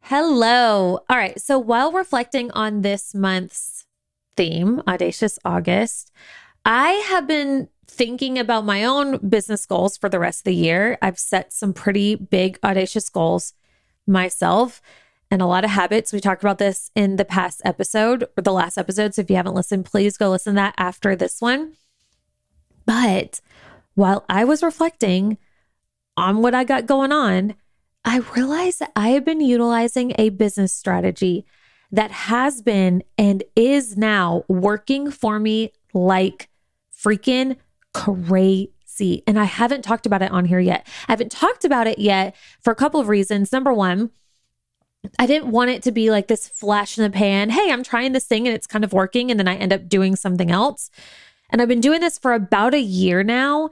Hello. All right. So while reflecting on this month's theme, Audacious August, I have been thinking about my own business goals for the rest of the year. I've set some pretty big, audacious goals myself and a lot of habits. We talked about this in the past episode or the last episode. So if you haven't listened, please go listen to that after this one. But while I was reflecting on what I got going on, I realized that I have been utilizing a business strategy that has been and is now working for me like freaking crazy. And I haven't talked about it on here yet. I haven't talked about it yet for a couple of reasons. Number one, I didn't want it to be like this flash in the pan. Hey, I'm trying this thing and it's kind of working. And then I end up doing something else. And I've been doing this for about a year now.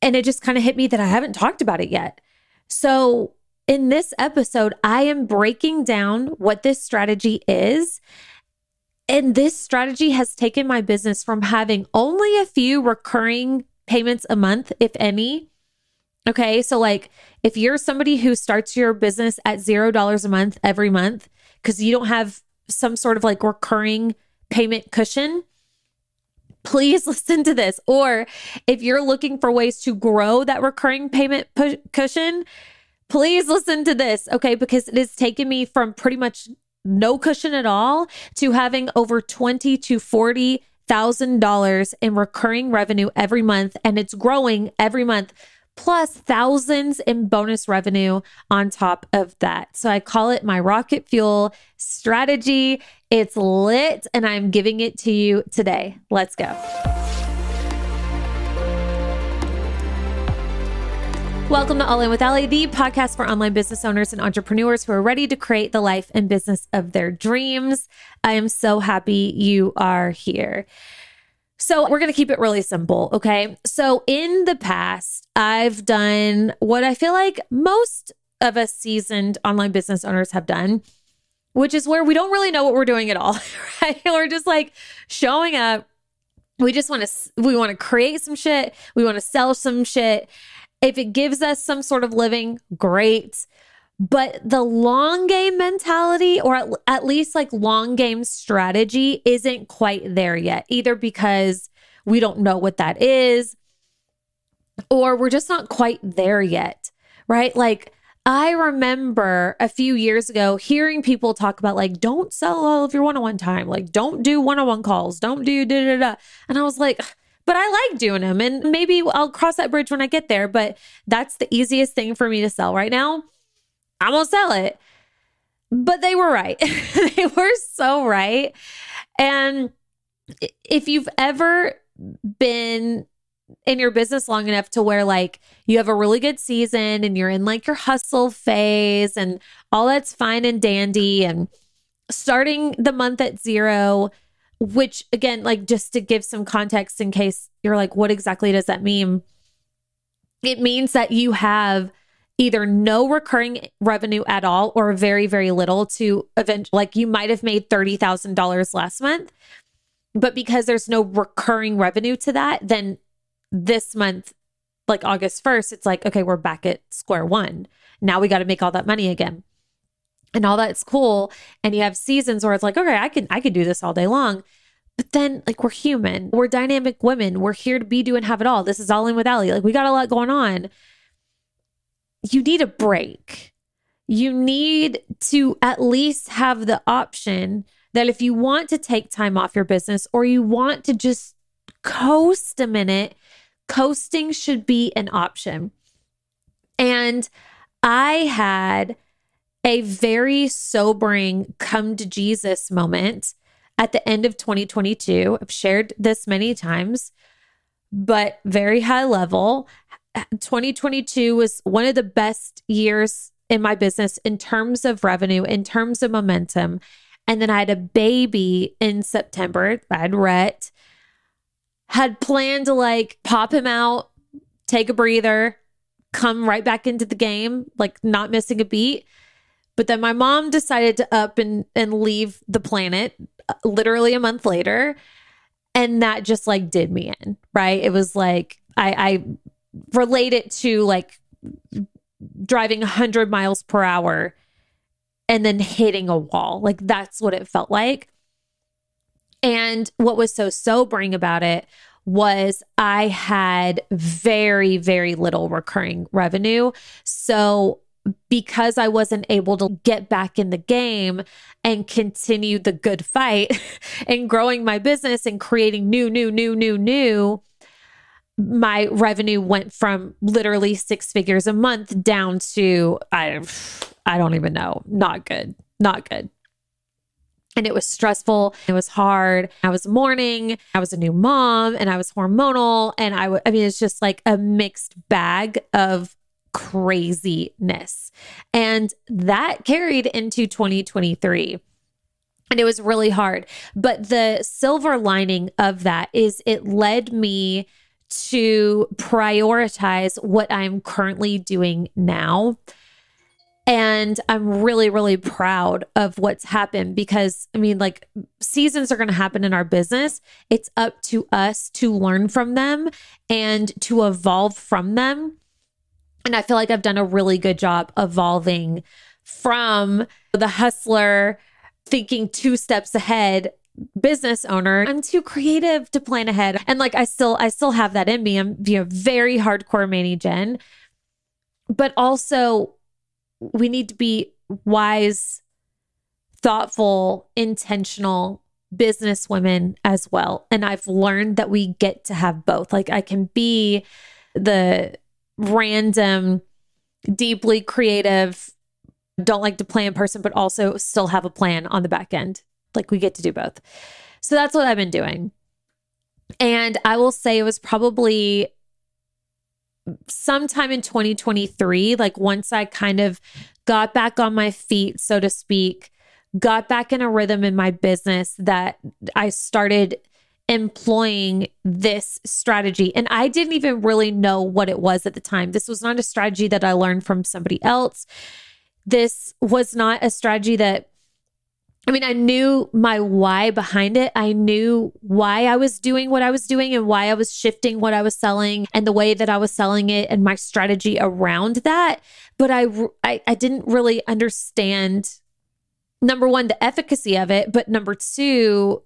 And it just kind of hit me that I haven't talked about it yet. So in this episode, I am breaking down what this strategy is. And this strategy has taken my business from having only a few recurring payments a month, if any. Okay. So like if you're somebody who starts your business at $0 a month every month, because you don't have some sort of like recurring payment cushion, please listen to this. Or if you're looking for ways to grow that recurring payment cushion, please listen to this. Okay. Because it has taken me from pretty much no cushion at all to having over $20,000 to $40,000 in recurring revenue every month. And it's growing every month, plus thousands in bonus revenue on top of that. So I call it my rocket fuel strategy. It's lit and I'm giving it to you today. Let's go. Welcome to All In with Allie, the podcast for online business owners and entrepreneurs who are ready to create the life and business of their dreams. I am so happy you are here. So we're going to keep it really simple, okay? So in the past, I've done what I feel like most of us seasoned online business owners have done, which is where we don't really know what we're doing at all, right? We're just like showing up. We want to create some shit. We want to sell some shit. If it gives us some sort of living, great. But the long game mentality, or at least like long game strategy, isn't quite there yet, either because we don't know what that is, or we're just not quite there yet, right? Like I remember a few years ago hearing people talk about like, don't sell all of your one-on-one time. Like don't do one-on-one calls. Don't do da-da-da. And I was like, but I like doing them. And maybe I'll cross that bridge when I get there. But that's the easiest thing for me to sell right now. I'm going to sell it. But they were right. They were so right. And if you've ever been in your business long enough to where like you have a really good season and you're in like your hustle phase and all that's fine and dandy and starting the month at zero, which again, like just to give some context in case you're like, what exactly does that mean? It means that you have either no recurring revenue at all or very, very little to eventually, like you might have made $30,000 last month, but because there's no recurring revenue to that, then this month, like August 1st, it's like, okay, we're back at square one. Now we got to make all that money again. And all that's cool. And you have seasons where it's like, okay, I could do this all day long. But then like we're human, we're dynamic women. We're here to be, do, and have it all. This is All In with Allie. Like we got a lot going on. You need a break. You need to at least have the option that if you want to take time off your business or you want to just coast a minute, coasting should be an option. And I had a very sobering come to Jesus moment at the end of 2022. I've shared this many times, but very high level. 2022 was one of the best years in my business in terms of revenue, in terms of momentum. And then I had a baby in September. I had Rhett. Had planned to like pop him out, take a breather, come right back into the game, like not missing a beat. But then my mom decided to up and leave the planet literally a month later. And that just like did me in, right? It was like, I relate it to like driving 100 miles per hour and then hitting a wall. Like that's what it felt like. And what was so sobering about it was I had very, very little recurring revenue. So because I wasn't able to get back in the game and continue the good fight and growing my business and creating new, my revenue went from literally 6 figures a month down to, I don't even know, not good. And it was stressful. It was hard. I was mourning. I was a new mom and I was hormonal. And I mean, it's just like a mixed bag of craziness. And that carried into 2023. And it was really hard. But the silver lining of that is it led me to prioritize what I'm currently doing now. And I'm really, really proud of what's happened because, I mean, like seasons are going to happen in our business. It's up to us to learn from them and to evolve from them. And I feel like I've done a really good job evolving from the hustler thinking 2 steps ahead business owner. I'm too creative to plan ahead. And like, I still have that in me. I'm very hardcore Manny Jen, but also we need to be wise, thoughtful, intentional business women as well. And I've learned that we get to have both. Like I can be the random, deeply creative, don't like to plan person, but also still have a plan on the back end. Like we get to do both. So that's what I've been doing. And I will say it was probably sometime in 2023, like once I kind of got back on my feet, so to speak, got back in a rhythm in my business, that I started employing this strategy. And I didn't even really know what it was at the time. This was not a strategy that I learned from somebody else. This was not a strategy that, I mean, I knew my why behind it. I knew why I was doing what I was doing and why I was shifting what I was selling and the way that I was selling it and my strategy around that. But I didn't really understand, number one, the efficacy of it, but number two,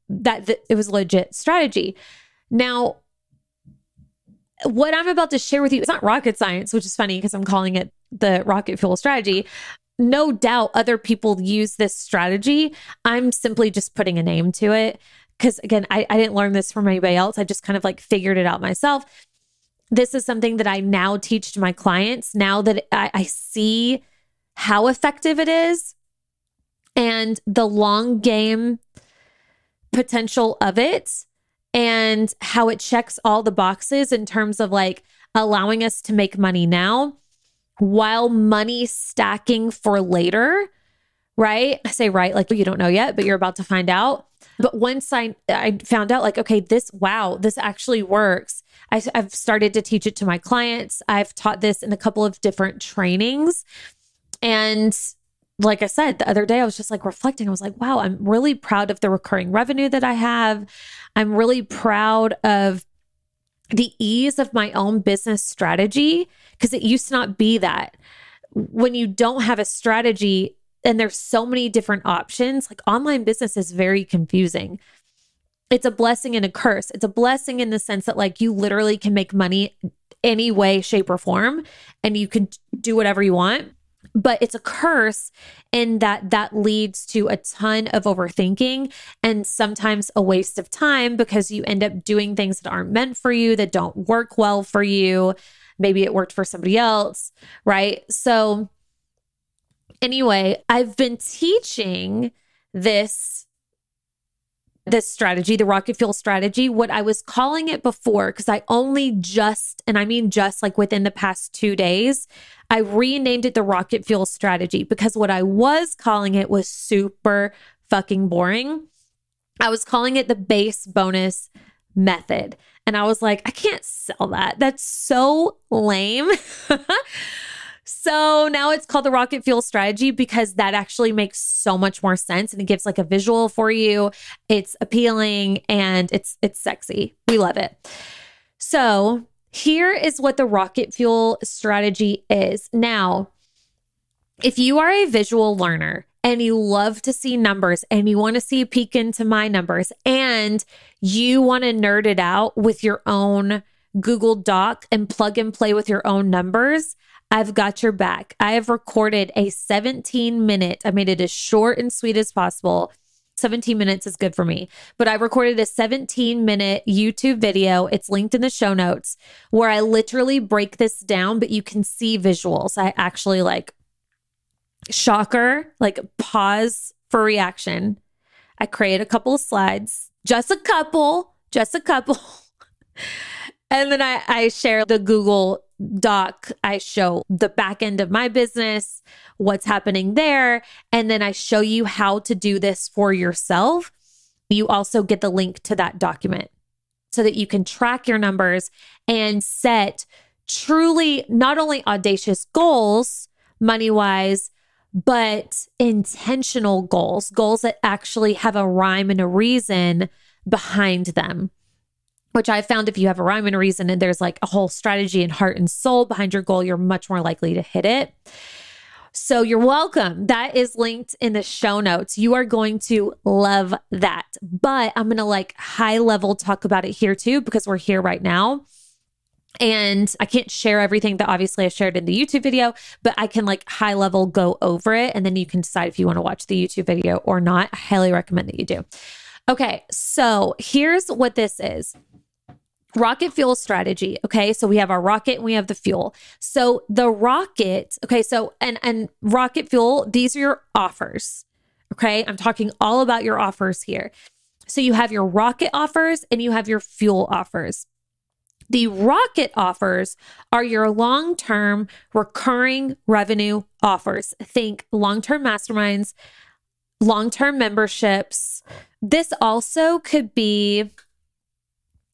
that it was a legit strategy. Now, what I'm about to share with you, it's not rocket science, which is funny because I'm calling it the rocket fuel strategy. No doubt other people use this strategy. I'm simply just putting a name to it because, again, I didn't learn this from anybody else. I just kind of like figured it out myself. This is something that I now teach to my clients now that I see how effective it is and the long game potential of it and how it checks all the boxes in terms of like allowing us to make money now while money stacking for later, right? I say right, like you don't know yet, but you're about to find out. But once I found out like, okay, this actually works. I've started to teach it to my clients. I've taught this in a couple of different trainings. And like I said, the other day, I was just like reflecting. I was like, wow, I'm really proud of the recurring revenue that I have. I'm really proud of the ease of my own business strategy, because it used to not be that. When you don't have a strategy and there's so many different options, like online business is very confusing. It's a blessing and a curse. It's a blessing in the sense that like you literally can make money any way, shape, or form, and you can do whatever you want. But it's a curse in that leads to a ton of overthinking and sometimes a waste of time because you end up doing things that aren't meant for you, that don't work well for you. Maybe it worked for somebody else, right? So anyway, I've been teaching this strategy, the rocket fuel strategy, what I was calling it before, because I only just, and I mean just like within the past 2 days, I renamed it the rocket fuel strategy because what I was calling it was super fucking boring. I was calling it the base bonus method. And I was like, I can't sell that. That's so lame. So now it's called the rocket fuel strategy because that actually makes so much more sense and it gives like a visual for you. It's appealing and it's sexy. We love it. So here is what the rocket fuel strategy is. Now, If you are a visual learner and you love to see numbers and you want to see a peek into my numbers and you want to nerd it out with your own Google Doc and plug and play with your own numbers, I've got your back. I have recorded a 17-minute, I made it as short and sweet as possible. 17 minutes is good for me, but I recorded a 17-minute YouTube video. It's linked in the show notes where I literally break this down, but you can see visuals. I actually shocker, pause for reaction. I create a couple of slides, just a couple. And then I share the Google Doc. I show the back end of my business, what's happening there. And then I show you how to do this for yourself. You also get the link to that document so that you can track your numbers and set truly not only audacious goals, money-wise, but intentional goals that actually have a rhyme and a reason behind them. Which I found if you have a rhyme and a reason and there's a whole strategy and heart and soul behind your goal, you're much more likely to hit it. So you're welcome. That is linked in the show notes. You are going to love that. But I'm going to high level talk about it here too, because we're here right now. And I can't share everything that obviously I shared in the YouTube video, but I can high level go over it. And then you can decide if you want to watch the YouTube video or not. I highly recommend that you do. Okay. So here's what this is. Rocket fuel strategy. Okay. So we have our rocket and we have the fuel. So the rocket, okay. So, and rocket fuel, these are your offers. Okay. I'm talking all about your offers here. So you have your rocket offers and you have your fuel offers. The rocket offers are your long-term recurring revenue offers. Think long-term masterminds, long-term memberships. This also could be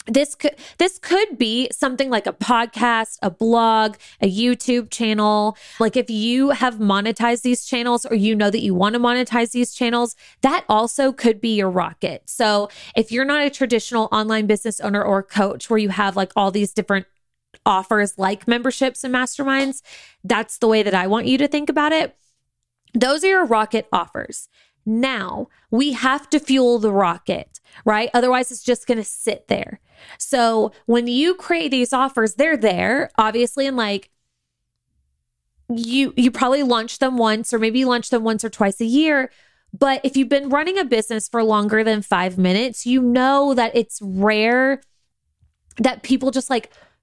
This could be something like a podcast, a blog, a YouTube channel. If you have monetized these channels or you know that you want to monetize these channels, that also could be your rocket. So if you're not a traditional online business owner or coach where you have all these different offers like memberships and masterminds, that's the way that I want you to think about it. Those are your rocket offers. Now we have to fuel the rocket, right? Otherwise it's just going to sit there. So when you create these offers, they're there obviously. And you probably launch them once, or maybe you launch them once or twice a year. But if you've been running a business for longer than 5 minutes, you know that it's rare that people just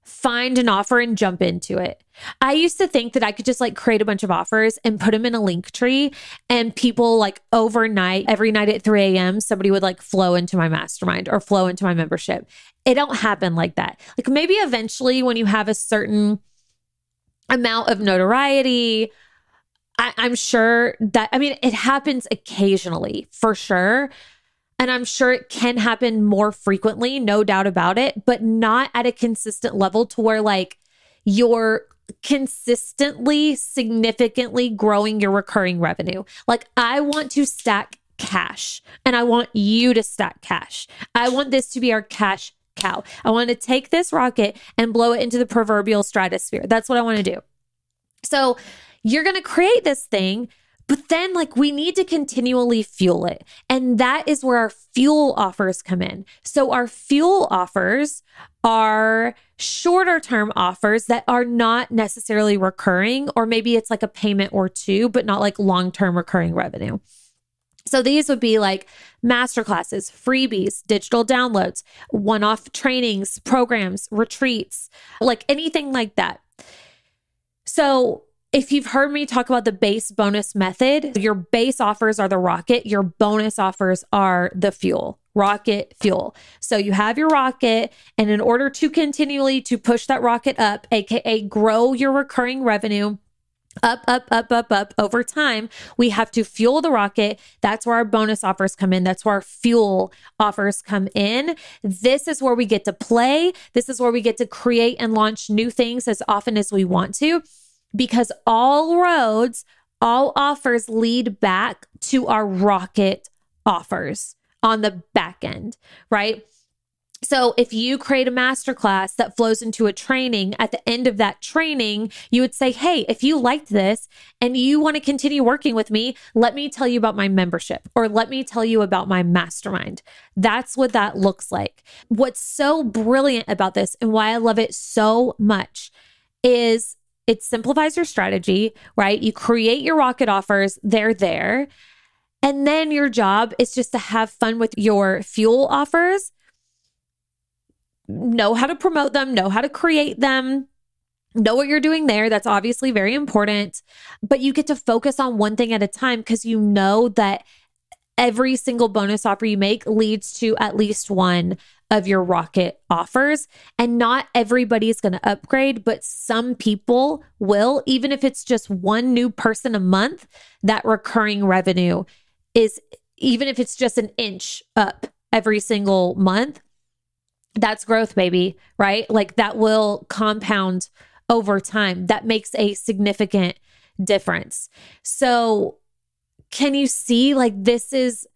find an offer and jump into it. I used to think that I could just create a bunch of offers and put them in a link tree, and people overnight, every night at 3 a.m., somebody would flow into my mastermind or flow into my membership. It don't happen like that. Maybe eventually when you have a certain amount of notoriety, I'm sure that, it happens occasionally for sure. And I'm sure it can happen more frequently, no doubt about it, but not at a consistent level to where you're consistently, significantly growing your recurring revenue. I want to stack cash and I want you to stack cash. I want this to be our cash cow. I want to take this rocket and blow it into the proverbial stratosphere. That's what I want to do. So you're going to create this thing. But then we need to continually fuel it. And that is where our fuel offers come in. So our fuel offers are shorter term offers that are not necessarily recurring, or maybe it's a payment or two, but not long-term recurring revenue. So these would be masterclasses, freebies, digital downloads, one-off trainings, programs, retreats, anything like that. So if you've heard me talk about the base bonus method, your base offers are the rocket, your bonus offers are the fuel, rocket fuel. So you have your rocket, and in order to continually to push that rocket up, AKA grow your recurring revenue up over time, we have to fuel the rocket. That's where our bonus offers come in. That's where our fuel offers come in. This is where we get to play. This is where we get to create and launch new things as often as we want to. Because all roads, all offers lead back to our rocket offers on the back end, right? So if you create a masterclass that flows into a training, at the end of that training, you would say, hey, if you liked this and you want to continue working with me, let me tell you about my membership, or let me tell you about my mastermind. That's what that looks like. What's so brilliant about this and why I love it so much is it simplifies your strategy, right? You create your rocket offers, they're there. And then your job is just to have fun with your fuel offers. Know how to promote them, know how to create them, know what you're doing there. That's obviously very important, but you get to focus on one thing at a time because you know that every single bonus offer you make leads to at least one of your rocket offers. And not everybody is going to upgrade, but some people will, even if it's just one new person a month. That recurring revenue is, even if it's just an inch up every single month, that's growth, baby, right? Like that will compound over time. That makes a significant difference. So can you see, like, this is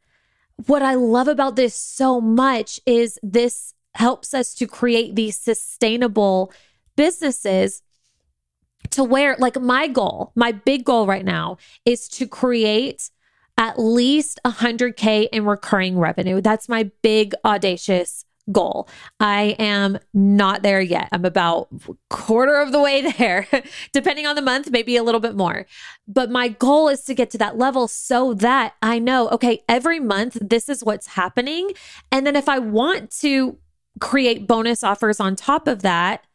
what I love about this so much, is this helps us to create these sustainable businesses to where, like, my goal, my big goal right now is to create at least 100K in recurring revenue. That's my big audacious goal. I am not there yet. I'm about a quarter of the way there, depending on the month, maybe a little bit more. But my goal is to get to that level so that I know, okay, every month, this is what's happening. And then if I want to create bonus offers on top of that,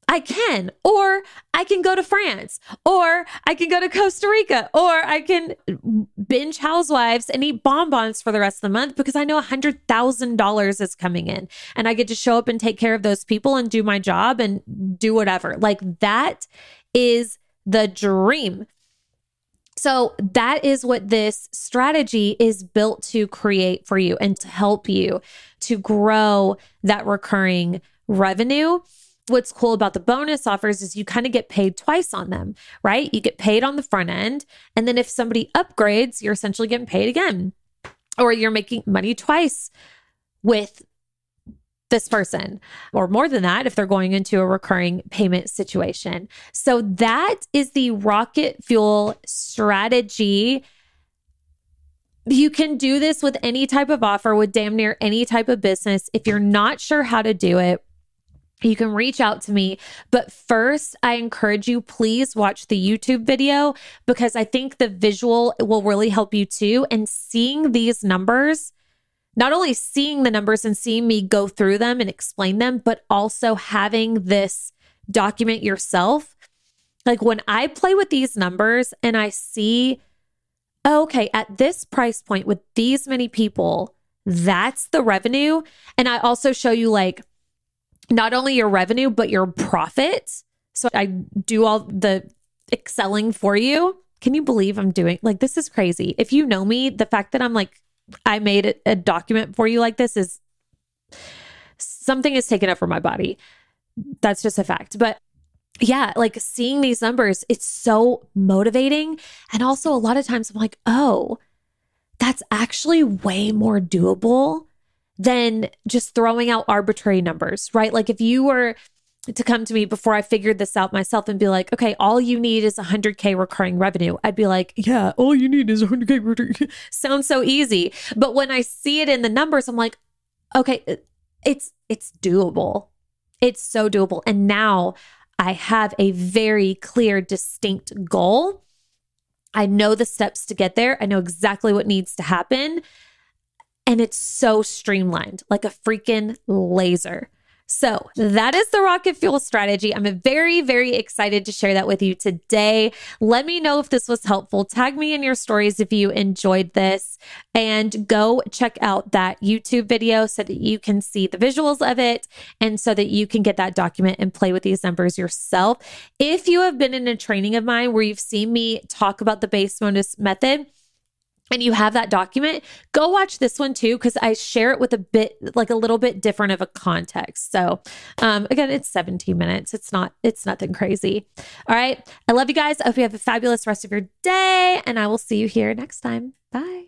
I can, or I can go to France, or I can go to Costa Rica, or I can binge Housewives and eat bonbons for the rest of the month because I know $100,000 is coming in and I get to show up and take care of those people and do my job and do whatever. Like, that is the dream. So that is what this strategy is built to create for you and to help you to grow that recurring revenue. What's cool about the bonus offers is you kind of get paid twice on them, right? You get paid on the front end. And then if somebody upgrades, you're essentially getting paid again, or you're making money twice with this person, or more than that if they're going into a recurring payment situation. So that is the rocket fuel strategy. You can do this with any type of offer, with damn near any type of business. If you're not sure how to do it, you can reach out to me. But first, I encourage you, please watch the YouTube video, because I think the visual will really help you too. And seeing these numbers, not only seeing the numbers and seeing me go through them and explain them, but also having this document yourself. Like, when I play with these numbers and I see, oh, okay, at this price point with these many people, that's the revenue. And I also show you, like, not only your revenue, but your profit. So I do all the excelling for you. Can you believe I'm doing, like, this is crazy. If you know me, the fact that I'm like, I made a document for you like this is something is taken up for my body. That's just a fact. But yeah, like, seeing these numbers, it's so motivating. And also a lot of times I'm like, oh, that's actually way more doable than just throwing out arbitrary numbers, right? Like, if you were to come to me before I figured this out myself and be like, okay, all you need is 100K recurring revenue, I'd be like, yeah, all you need is 100K recurring. Sounds so easy. But when I see it in the numbers, I'm like, okay, it's doable. It's so doable. And now I have a very clear, distinct goal. I know the steps to get there. I know exactly what needs to happen. And it's so streamlined, like a freaking laser. So that is the rocket fuel strategy. I'm very, very excited to share that with you today. Let me know if this was helpful. Tag me in your stories if you enjoyed this, and go check out that YouTube video so that you can see the visuals of it and so that you can get that document and play with these numbers yourself. If you have been in a training of mine where you've seen me talk about the base bonus method, and you have that document, go watch this one too, because I share it with a little bit different of a context. So again, it's 17 minutes. It's nothing crazy. All right. I love you guys. I hope you have a fabulous rest of your day, and I will see you here next time. Bye.